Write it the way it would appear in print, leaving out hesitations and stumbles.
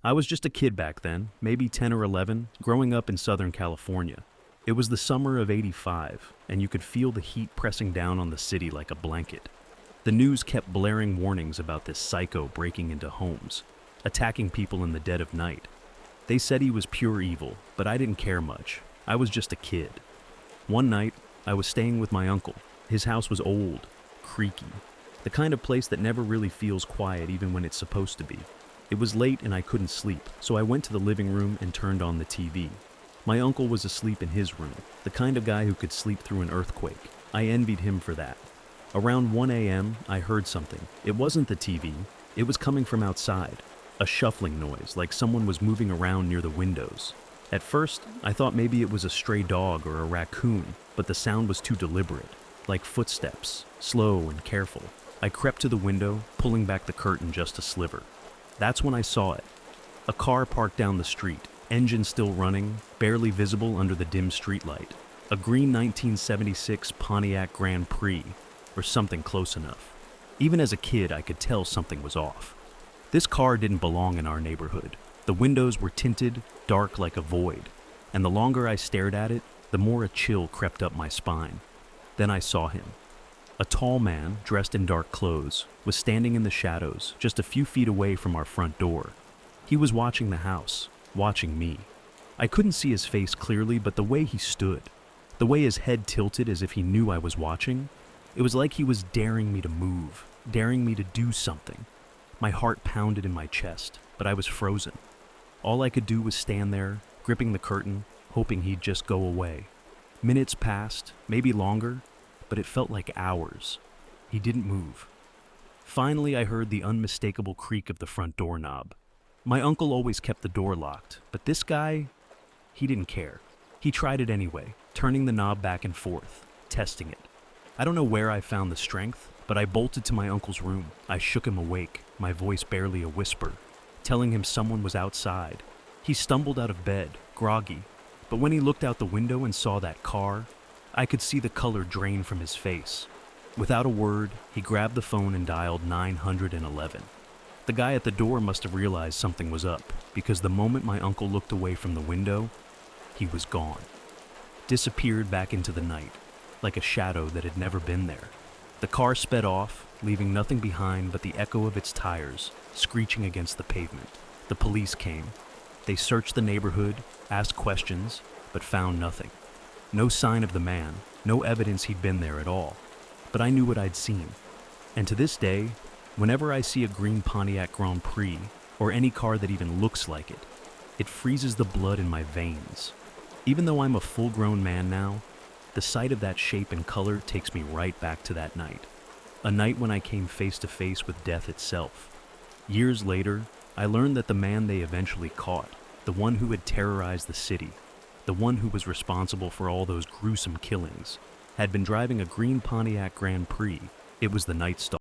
I was just a kid back then, maybe 10 or 11, growing up in Southern California. It was the summer of '85, and you could feel the heat pressing down on the city like a blanket. The news kept blaring warnings about this psycho breaking into homes, attacking people in the dead of night. They said he was pure evil, but I didn't care much. I was just a kid. One night, I was staying with my uncle. His house was old, creaky, the kind of place that never really feels quiet even when it's supposed to be. It was late and I couldn't sleep, so I went to the living room and turned on the TV. My uncle was asleep in his room, the kind of guy who could sleep through an earthquake. I envied him for that. Around 1 a.m., I heard something. It wasn't the TV, it was coming from outside. A shuffling noise, like someone was moving around near the windows. At first, I thought maybe it was a stray dog or a raccoon, but the sound was too deliberate, like footsteps, slow and careful. I crept to the window, pulling back the curtain just a sliver. That's when I saw it. A car parked down the street, engine still running, barely visible under the dim streetlight. A green 1976 Pontiac Grand Prix, or something close enough. Even as a kid, I could tell something was off. This car didn't belong in our neighborhood. The windows were tinted, dark like a void, and the longer I stared at it, the more a chill crept up my spine. Then I saw him. A tall man, dressed in dark clothes, was standing in the shadows, just a few feet away from our front door. He was watching the house, watching me. I couldn't see his face clearly, but the way he stood, the way his head tilted as if he knew I was watching, it was like he was daring me to move, daring me to do something. My heart pounded in my chest, but I was frozen. All I could do was stand there, gripping the curtain, hoping he'd just go away. Minutes passed, maybe longer, but it felt like hours. He didn't move. Finally, I heard the unmistakable creak of the front doorknob. My uncle always kept the door locked, but this guy, he didn't care. He tried it anyway, turning the knob back and forth, testing it. I don't know where I found the strength, but I bolted to my uncle's room. I shook him awake, my voice barely a whisper, telling him someone was outside. He stumbled out of bed, groggy, but when he looked out the window and saw that car, I could see the color drain from his face. Without a word, he grabbed the phone and dialed 911. The guy at the door must have realized something was up, because the moment my uncle looked away from the window, he was gone. Disappeared back into the night, like a shadow that had never been there. The car sped off, leaving nothing behind but the echo of its tires, screeching against the pavement. The police came. They searched the neighborhood, asked questions, but found nothing. No sign of the man, no evidence he'd been there at all. But I knew what I'd seen. And to this day, whenever I see a green Pontiac Grand Prix, or any car that even looks like it, it freezes the blood in my veins. Even though I'm a full-grown man now, the sight of that shape and color takes me right back to that night. A night when I came face to face with death itself. Years later, I learned that the man they eventually caught, the one who had terrorized the city, the one who was responsible for all those gruesome killings, had been driving a green Pontiac Grand Prix. It was the Night Stalker.